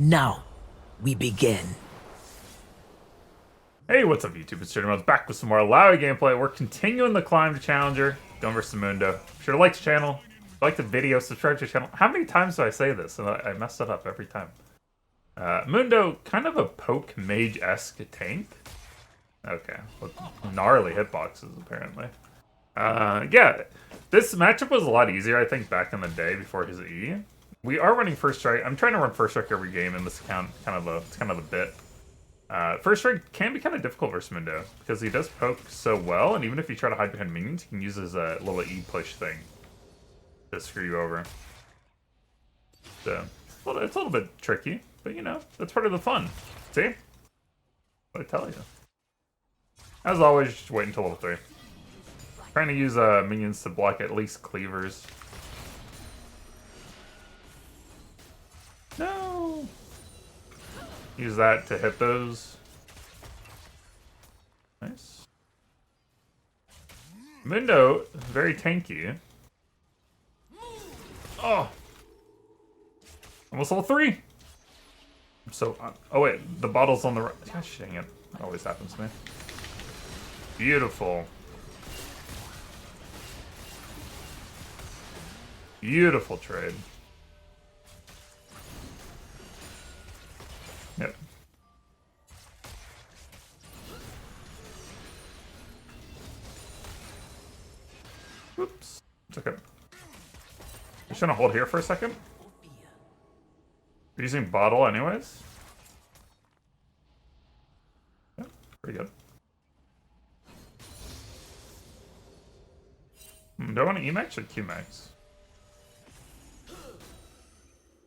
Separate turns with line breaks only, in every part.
Now, we begin.
Hey, what's up YouTube? It's DirtyMobs back with some more Illaoi gameplay. We're continuing the climb to Challenger, going versus Mundo. Be sure to like the channel, like the video, subscribe to the channel. How many times do I say this? And I mess it up every time. Mundo, kind of a poke mage-esque tank. Okay, with gnarly hitboxes apparently. Yeah, this matchup was a lot easier, I think, back in the day before his E. We are running first strike. I'm trying to run first strike every game in this account. It's kind of a bit. First strike can be kind of difficult versus Mundo because he does poke so well, and even if you try to hide behind minions, he can use his little E push thing to screw you over. So it's a little bit tricky, but you know that's part of the fun. See? What I tell you. As always, just wait until level 3. Trying to use minions to block at least cleavers. No. Use that to hit those. Nice. Mundo, very tanky. Oh! Almost level 3! So, oh wait, the bottle's on the right. Gosh dang it. That always happens to me. Beautiful. Beautiful trade. Yep. Oops. It's okay. Just gonna hold here for a second. We're using bottle anyways. Yeah, pretty good. Do I want to E-max or Q-max?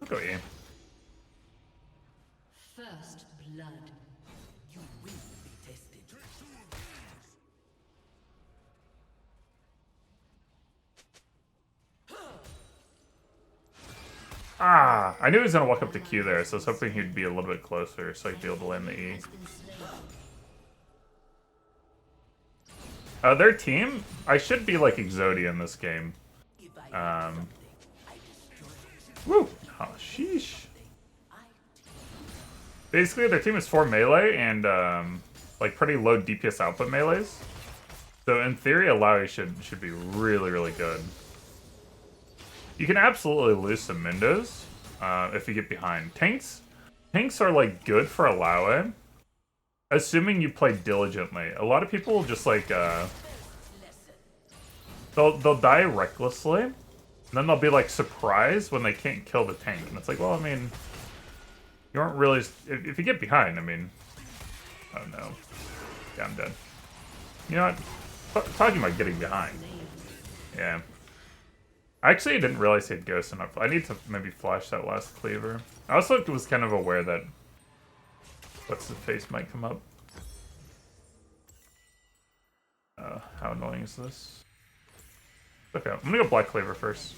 I'll go E.
First blood. You will be tested.
Ah! I knew he was going to walk up to Q there, so I was hoping he'd be a little bit closer so I'd be able to land the E. Their team, I should be like EXODIA in this game. Woo! Oh, sheesh. Basically, their team is 4 melee and like pretty low DPS output melees. So in theory, Illaoi should be really, really good. You can absolutely lose some Mundos if you get behind. Tanks are like good for Illaoi, assuming you play diligently. A lot of people will just like they'll die recklessly, and then they'll be like surprised when they can't kill the tank. And it's like, well, I mean, you aren't really. If you get behind, I mean, oh no, yeah, I'm dead. You know what? Talking about getting behind. Yeah. Actually, I didn't realize he had ghost enough. I need to maybe flash that last cleaver. I also was kind of aware that what's the face might come up. How annoying is this? Okay, I'm gonna go black cleaver first.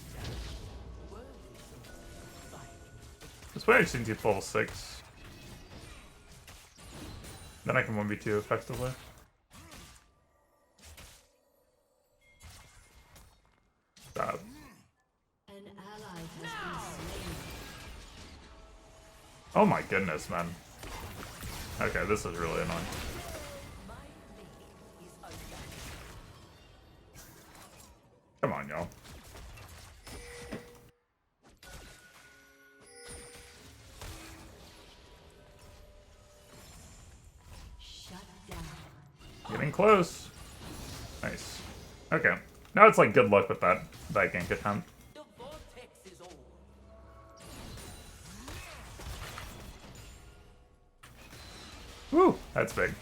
This way I just need to get level 6. Then I can 1v2 effectively. Stop. Oh my goodness, man. Okay, this is really annoying. Come on, y'all. Getting close. Nice. Okay. Now it's like good luck with that gank attempt. Woo! That's big.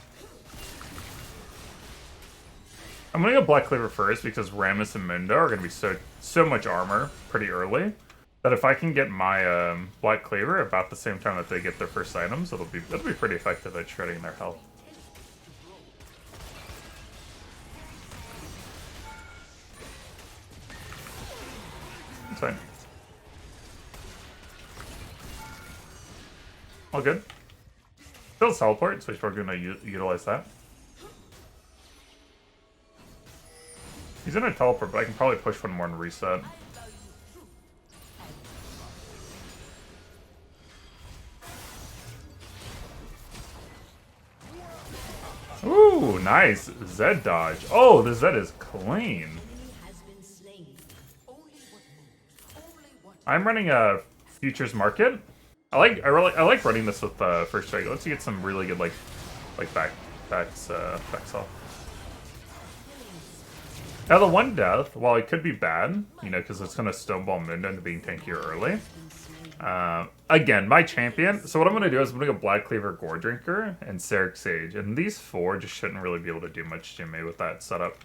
I'm gonna go Black Cleaver first because Rammus and Mundo are gonna be so much armor pretty early that if I can get my Black Cleaver about the same time that they get their first items, it'll be pretty effective at shredding their health. That's fine. All good. Still teleport, so we're gonna utilize that. He's in a teleport, but I can probably push one more and reset. Ooh, nice. Zed dodge. Oh, the Zed is clean.
has been slain.
I'm running a futures market. I like running this with first strike. Let's get some really good backs off. Now the one death, while it could be bad, you know, because it's gonna stoneball Mundo into being tankier early. Again, my champion. So what I'm gonna do is I'm gonna go Black Cleaver, Gore Drinker, and Seric Sage, and these four just shouldn't really be able to do much to me with that setup.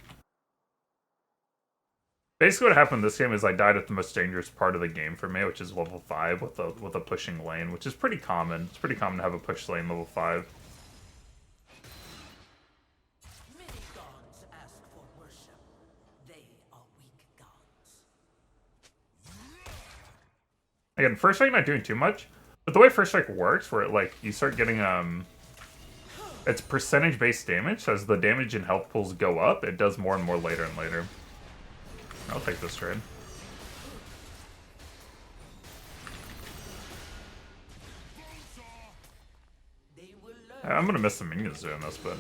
Basically, what happened this game is I died at the most dangerous part of the game for me, which is level 5 with a pushing lane, which is pretty common. It's pretty common to have a push lane level 5.
Many gods ask for worship. They are weak gods.
Again, first strike not doing too much, but the way first strike works, where it, like you start getting it's percentage based damage. So as the damage and health pools go up, it does more and more later and later. I'll take this trade. I'm gonna miss some minions doing this, but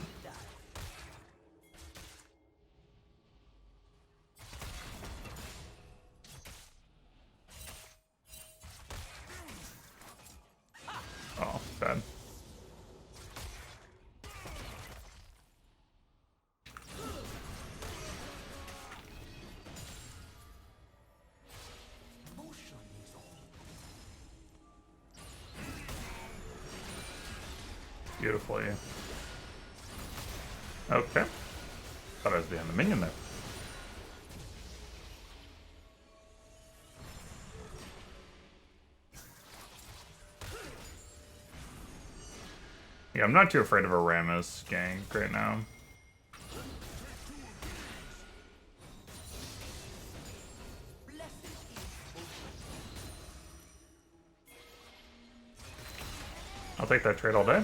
oh, bad. Beautifully. Okay. Thought I was behind the minion there. Yeah, I'm not too afraid of a Rammus gank right now. I'll take that trade all day.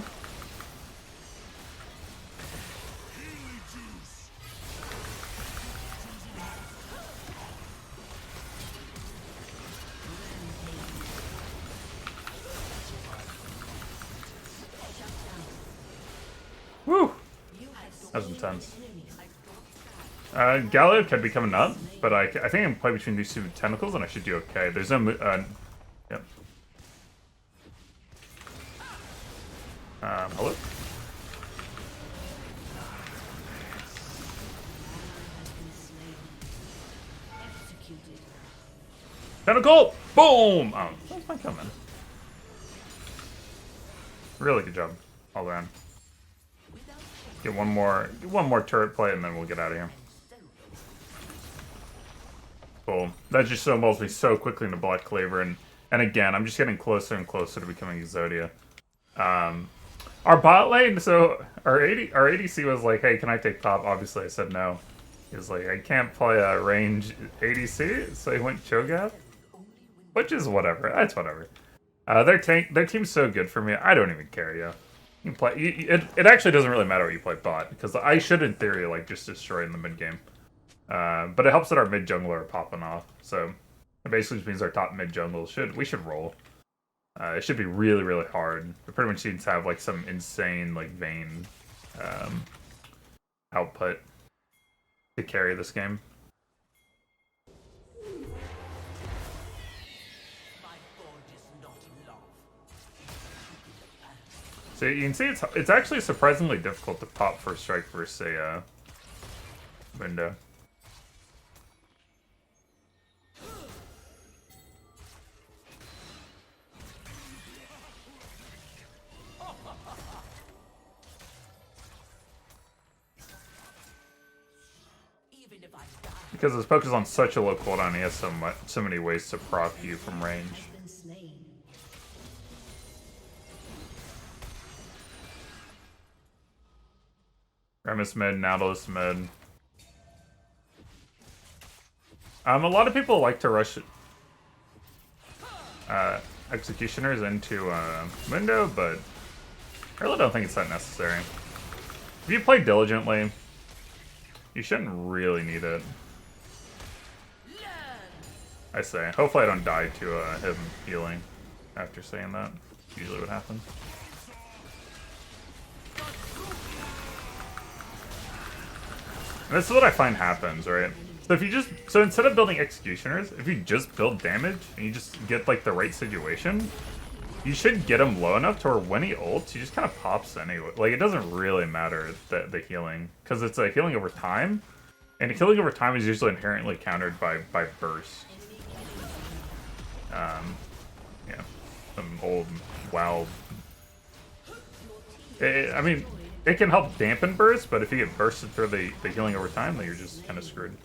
Woo! That was intense. Galio could be coming up, but I think I can play between these two tentacles and I should do okay. There's no... yep. Hello? Tentacle! Boom! Oh, that's my coming. Really good job all around. Get one more turret play and then we'll get out of here. Cool. That just snowballs me so quickly into Black Cleaver, and again, I'm just getting closer and closer to becoming EXODIA. Our bot lane, so our ADC was like, hey, can I take top? Obviously I said no. He was like, I can't play a range ADC, so he went Cho'Gath. Which is whatever. That's whatever. Their team's so good for me, I don't even care, yeah. You can play, it actually doesn't really matter what you play bot, because I should, in theory, like, just destroy in the mid-game. But it helps that our mid-jungler are popping off, so it basically just means our top mid-jungle we should roll. It should be really, really hard. It pretty much needs to have, like, some insane, like, Vayne output to carry this game. So you can see it's actually surprisingly difficult to pop first strike versus a Mundo. Because his poke is on such a low cooldown, he has so many ways to proc you from range. Rammus mid, Nautilus mid. A lot of people like to rush Executioners into Mundo, but I really don't think it's that necessary. If you play diligently, you shouldn't really need it. I say. Hopefully I don't die to him healing after saying that. Usually what happens. This is what I find happens, right? So instead of building executioners, if you just build damage and you just get like the right situation, you should get him low enough to where when he ults, he just kind of pops anyway. Like it doesn't really matter the healing, because it's a healing over time, and healing over time is usually inherently countered by burst. Yeah, some old WoW. I mean, it can help dampen burst, but if you get bursted through the healing over time, then you're just kind of screwed.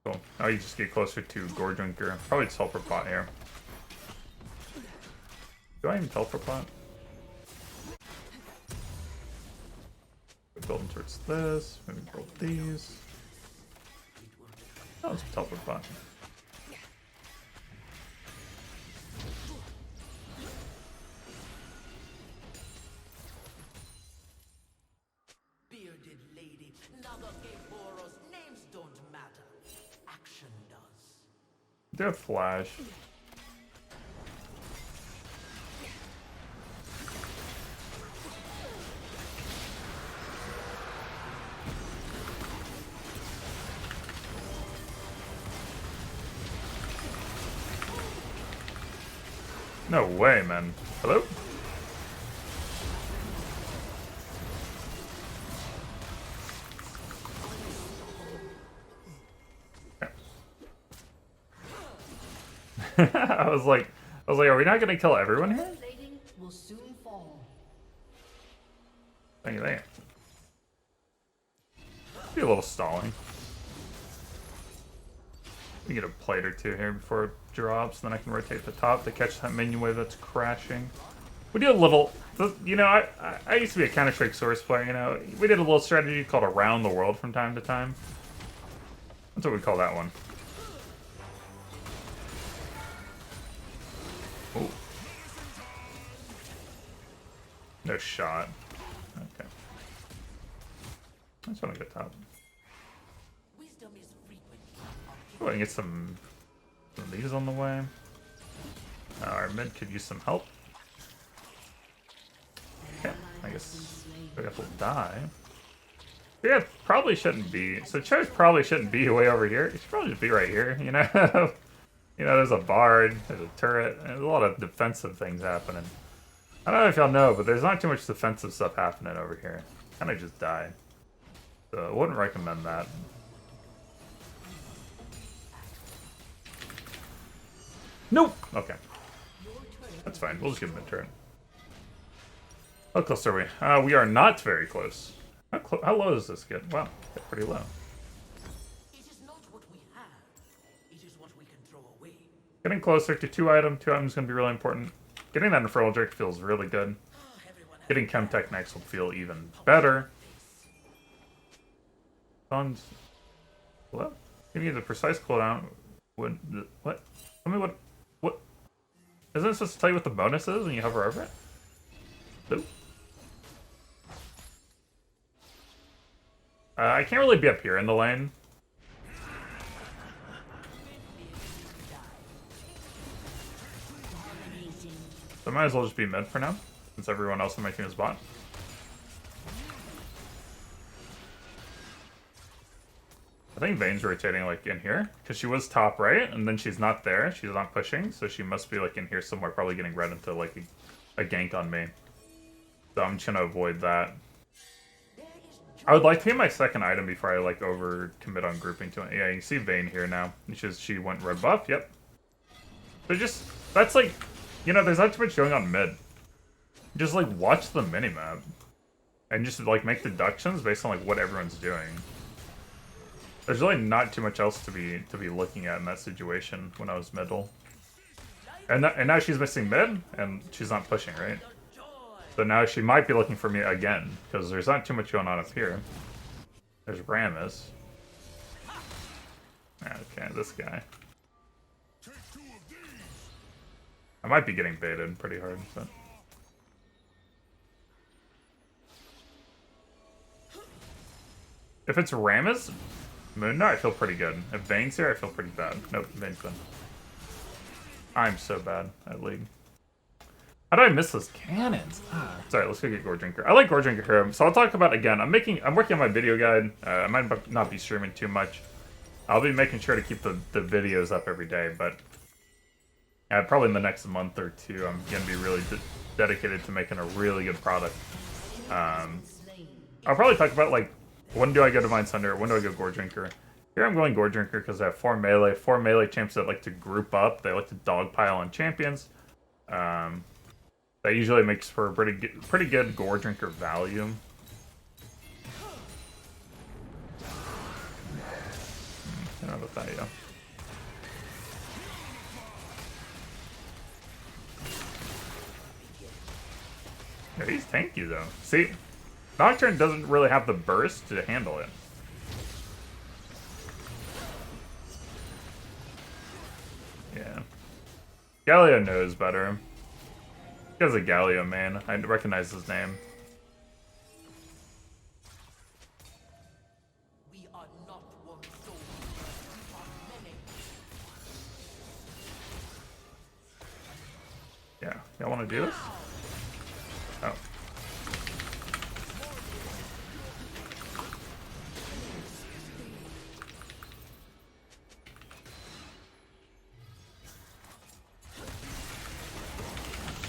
Cool. Now you just get closer to Gore Drinker. Probably teleport bot here. Do I even teleport bot? We're building towards this. Maybe build these. Oh, it's a teleport bot.
Bearded lady, Nagakeboro's names don't matter. Action does.
Do a flash. No way, man. Hello? I was like, are we not gonna kill everyone here?
Plating will soon fall.
Thank you, thank you. Be a little stalling. We get a plate or two here before it drops, then I can rotate the top to catch that minion wave that's crashing. We did a little, you know, I used to be a Counter-Strike Source player, you know. We did a little strategy called Around the World from time to time. That's what we call that one. Ooh. No shot. Okay. I just want to get top.
Wisdom is frequent.
Oh, I can get some of these on the way. Our mid could use some help. Okay, I guess we'll die. Yeah, probably shouldn't be. So Cho's probably shouldn't be way over here. He should probably just be right here, you know? You know, there's a bard, there's a turret, and there's a lot of defensive things happening. I don't know if y'all know, but there's not too much defensive stuff happening over here. Kind of just die. So I wouldn't recommend that. Nope! Okay. That's fine. We'll just give him a turn. How close are we? We are not very close. How low does this get? Wow, get pretty low.
It is not what we have. It is what we can throw away.
Getting closer to 2 items. 2 items is going to be really important. Getting that Infernal Drake feels really good. Getting Chemtech next will feel even better. Tons. What? Give me the precise cooldown. What? Tell me what? Isn't it supposed to tell you what the bonus is when you hover over it? Nope. I can't really be up here in the lane. So I might as well just be mid for now, since everyone else on my team is bot. I think Vayne's rotating like in here, because she was top right, and then she's not there. She's not pushing, so she must be like in here somewhere, probably getting ready into like a gank on me. So I'm just gonna avoid that. I would like to get my second item before I like over commit on grouping to it. Yeah, you can see Vayne here now. She went red buff. Yep. So just that's like, you know, there's not too much going on mid. Just like watch the minimap and just like make deductions based on like what everyone's doing. There's really not too much else to be looking at in that situation when I was middle. And now she's missing mid and she's not pushing, right? So now she might be looking for me again, because there's not too much going on up here. There's Rammus. Okay, this guy. I might be getting baited pretty hard, but... If it's Rammus, Mundo, I feel pretty good. If Vayne's here, I feel pretty bad. Nope, Vayne's gone. I'm so bad at League. How did I miss those cannons? Sorry, let's go get Gore Drinker. I like Gore Drinker here, so I'll talk about again. I'm working on my video guide. I might not be streaming too much. I'll be making sure to keep the videos up every day, but probably in the next month or two, I'm gonna be really dedicated to making a really good product. I'll probably talk about like when do I go Divine Sunder, when do I go Gore Drinker. Here I'm going Gore Drinker because I have 4 melee champs that like to group up. They like to dogpile on champions. That usually makes for a pretty good Gore Drinker value. I don't know about that, yeah. Yeah, he's tanky though. See, Nocturne doesn't really have the burst to handle it. Yeah. Galio knows better. He has a Galio man. I recognize his name.
We are not one soul. We are many.
Yeah. Y'all want to do this? Oh.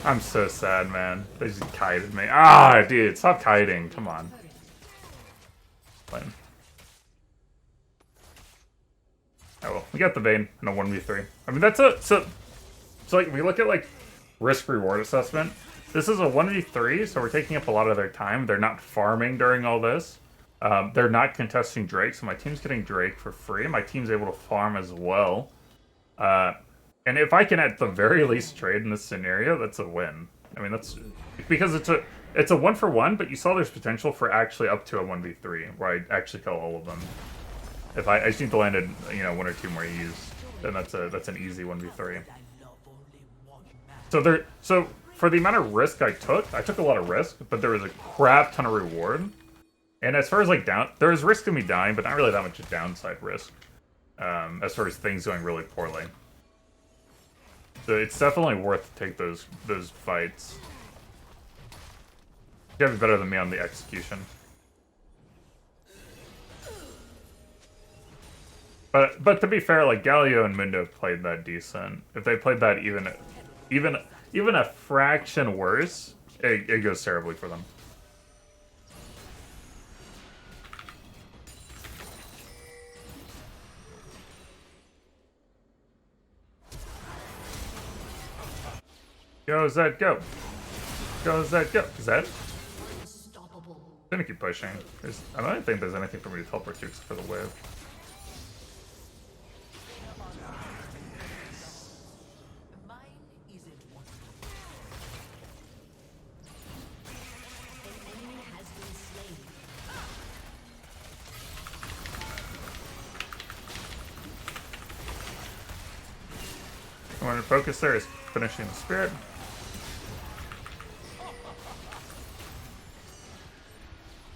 I'm so sad, man. They just kited me. Ah, dude, stop kiting. Come on. Lame. Oh well, we got the Bane in a 1v3. I mean, that's a so like we look at like risk reward assessment. This is a 1v3, so we're taking up a lot of their time. They're not farming during all this. They're not contesting Drake, so my team's getting Drake for free. My team's able to farm as well. And if I can at the very least trade in this scenario, that's a win. I mean, that's because it's a 1-for-1, but you saw there's potential for actually up to a 1v3 where I actually kill all of them. If I just need to land in, you know, 1 or 2 more E's, then that's an easy 1v3. So for the amount of risk I took a lot of risk, but there was a crap ton of reward. And as far as like there was risk to me dying, but not really that much downside risk. As far as things going really poorly. So it's definitely worth to take those fights. You gotta be better than me on the execution. But to be fair, like Galio and Mundo played that decent. If they played that even a fraction worse, it goes terribly for them. Go Zed, go! Go Zed, go! Zed?
Unstoppable.
I'm gonna keep pushing. I don't think there's anything for me to teleport to except for the wave.
Mine isn't one.
An enemy has been slain.
I want to focus there is finishing the spirit.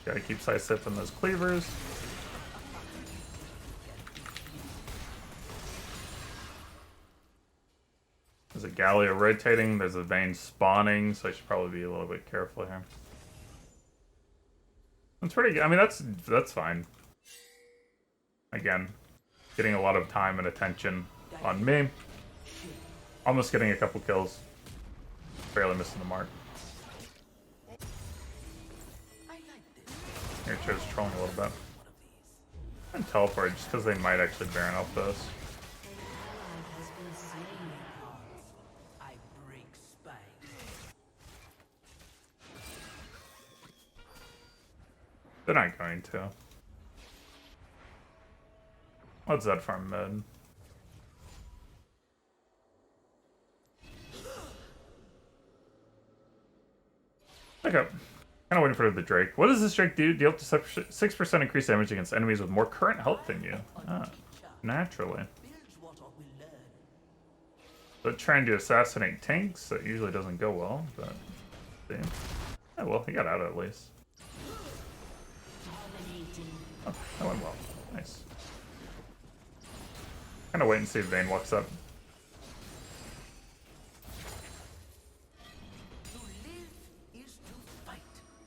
Gotta keep side-stepping those cleavers. There's a Galio rotating, there's a Vayne spawning, so I should probably be a little bit careful here. That's pretty good. I mean, that's fine. Again, getting a lot of time and attention on me. Almost getting a couple kills. Barely missing the mark. Here, Cho's trolling a little bit. And teleport just because they might actually Baron up this.
I break spine.
They're not going to. What's that farm mid? Okay. Kind of waiting for the Drake. What does this Drake do? Deal up to 6% increased damage against enemies with more current health than you. Ah, naturally.
Builds what we learn.
So trying to assassinate tanks, that usually doesn't go well, but see. Oh well, he got out at least. Oh, that went well. Nice. Kind of wait and see if Vayne walks up.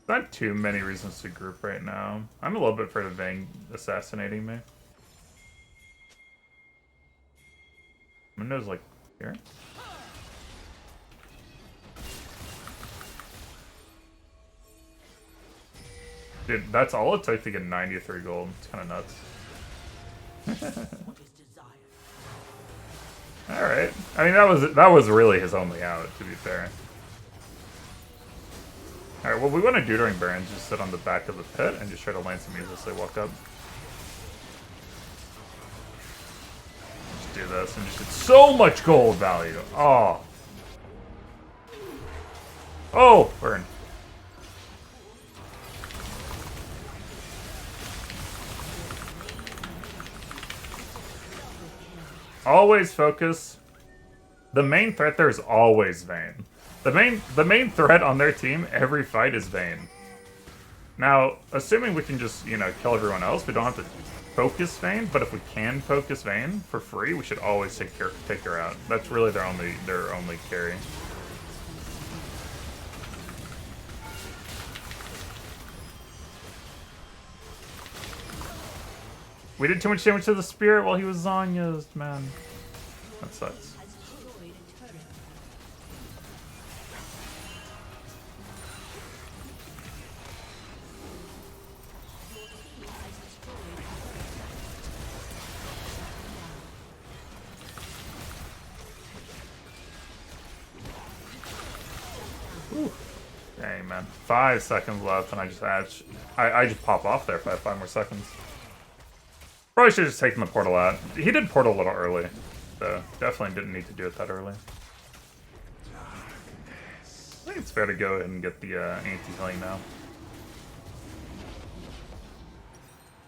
Not too many reasons to group right now. I'm a little bit afraid of Vayne assassinating me. Mundo's like here. Dude, that's all it took to get 93 gold. It's kind of nuts. All right. I mean, that was really his only out, to be fair. All right. What we want to do during Baron is just sit on the back of the pit and just try to land some music as they walk up. Just do this and just get so much gold value. Oh. Oh, burn. Always focus. The main threat there is always Vayne. The main threat on their team every fight is Vayne. Now, assuming we can just, you know, kill everyone else, we don't have to focus Vayne, but if we can focus Vayne for free, we should always take her out. That's really their only carry. We did too much damage to the spirit while he was Zanya's, man. That sucks. Ooh. Dang, man. 5 seconds left, and I just pop off there if I have 5 more seconds. Probably should have just taken the portal out. He did portal a little early, so definitely didn't need to do it that early. I think it's fair to go ahead and get the anti-healing now.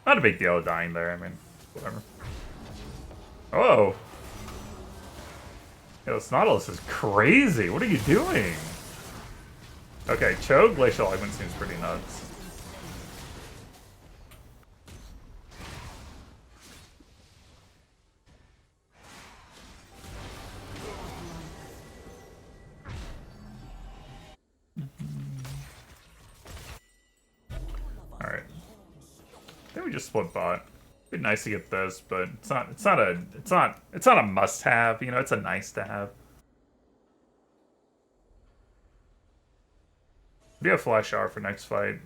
Not a big deal dying there, I mean, whatever. Oh! Yo, this Nautilus is crazy! What are you doing? Okay, Choke Glacial Augment seems pretty nuts. Alright. I think we just split bot. It'd be nice to get this, but it's not a must-have, you know, it's a nice to have. We do have Flash Shower for next fight.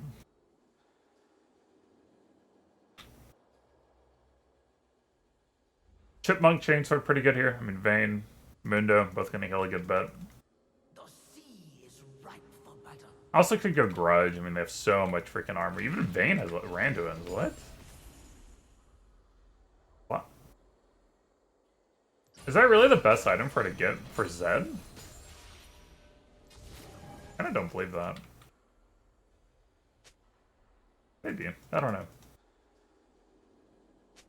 Chipmunk Chainsword pretty good here. I mean, Vayne, Mundo, both gonna heal a good bit. Also could go Grudge. I mean, they have so much freaking armor. Even Vayne has Randuin's. What? What? Is that really the best item for her to get for Zed? I kinda don't believe that. Maybe. I don't know.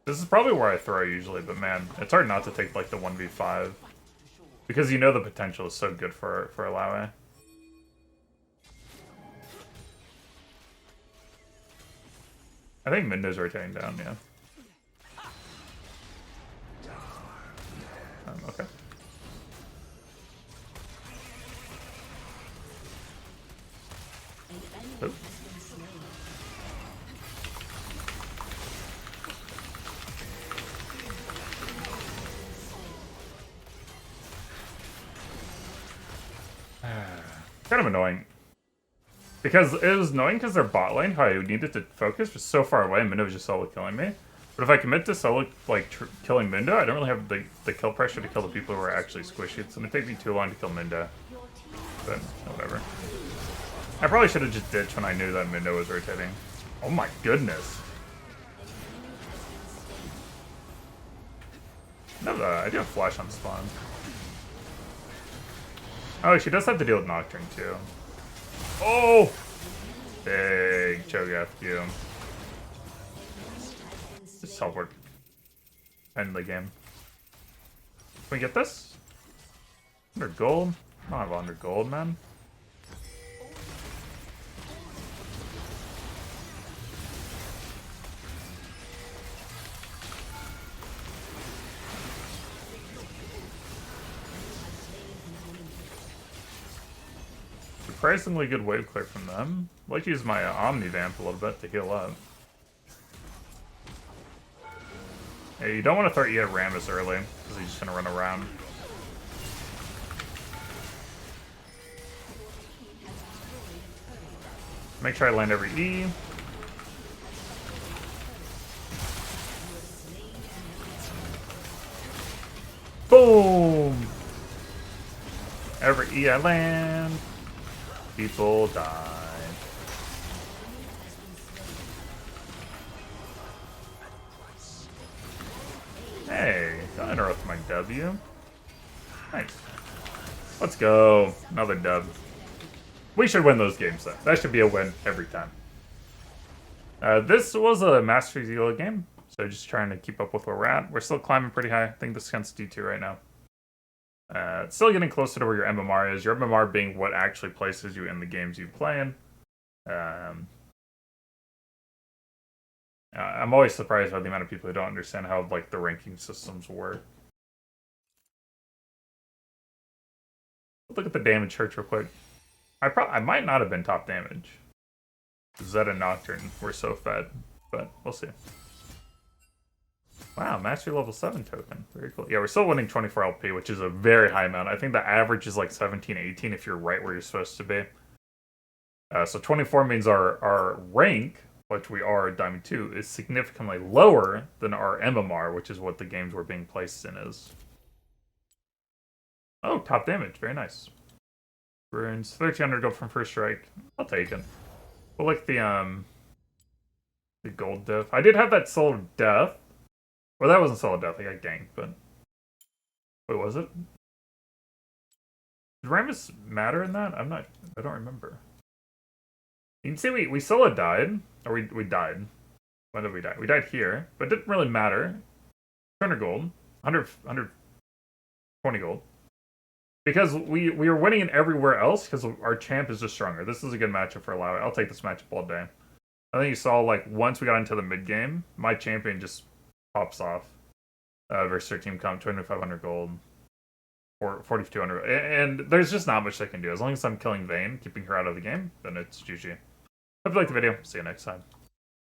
This is probably where I throw usually, but man, it's hard not to take like the 1v5. Because you know the potential is so good for Illaoi. I think Mundo's rotating down, yeah. Okay. Oop. Kind of annoying. Because it was annoying because their bot lane, how I needed to focus, was so far away, and Mundo was just solo killing me. But if I commit to solo, like, killing Mundo, I don't really have the kill pressure to kill the people who are actually squishy. It's going to take me too long to kill Mundo. But, whatever. I probably should have just ditched when I knew that Mundo was rotating. Oh my goodness. No, I do have Flash on spawn. Oh, she does have to deal with Nocturne, too. Oh! Big choke after you. Just teleport. End the game. Can we get this? 100 gold? I don't have 100 gold, man. surprisingly good wave clear from them. I'd like to use my Omni Vamp a little bit to heal up. Yeah, you don't want to throw E at Rammus early, because he's just going to run around. Make sure I land every E. Boom! Every E I land, people die. Hey, don't interrupt my W. Nice. Let's go. Another dub. We should win those games, though. That should be a win every time. This was a Mastery Zelo game, so just trying to keep up with where we're at. We're still climbing pretty high. I think this counts D2 right now. It's still getting closer to where your MMR is. Your MMR being what actually places you in the games you play in. I'm always surprised by the amount of people who don't understand how like the ranking systems work. Look at the damage chart real quick. I might not have been top damage. Zed and Nocturne were so fed, but we'll see. Wow, Mastery level 7 token. Very cool. Yeah, we're still winning 24 LP, which is a very high amount. I think the average is like 17, 18 if you're right where you're supposed to be. So 24 means our rank, which we are at Diamond 2, is significantly lower than our MMR, which is what the games we're being placed in is. Oh, top damage. Very nice. Runes. 1300 go from first strike. I'll take it. We'll like the gold diff. I did have that Soul of Death. Well, that wasn't Soul of Death. I got ganked, but... Wait, was it? Did Rammus matter in that? I don't remember. You can see we solo died. Or we died. When did we die? We died here, but it didn't really matter. 200 gold. 120 gold. Because we were winning in everywhere else because our champ is just stronger. This is a good matchup for Illaoi. I'll take this matchup all day. I think you saw, like, once we got into the mid-game, my champion just pops off. Versus their team comp, 2,500 gold. Or 4,200. And there's just not much they can do. As long as I'm killing Vayne, keeping her out of the game, then it's GG. Hope you liked the video. See you next time.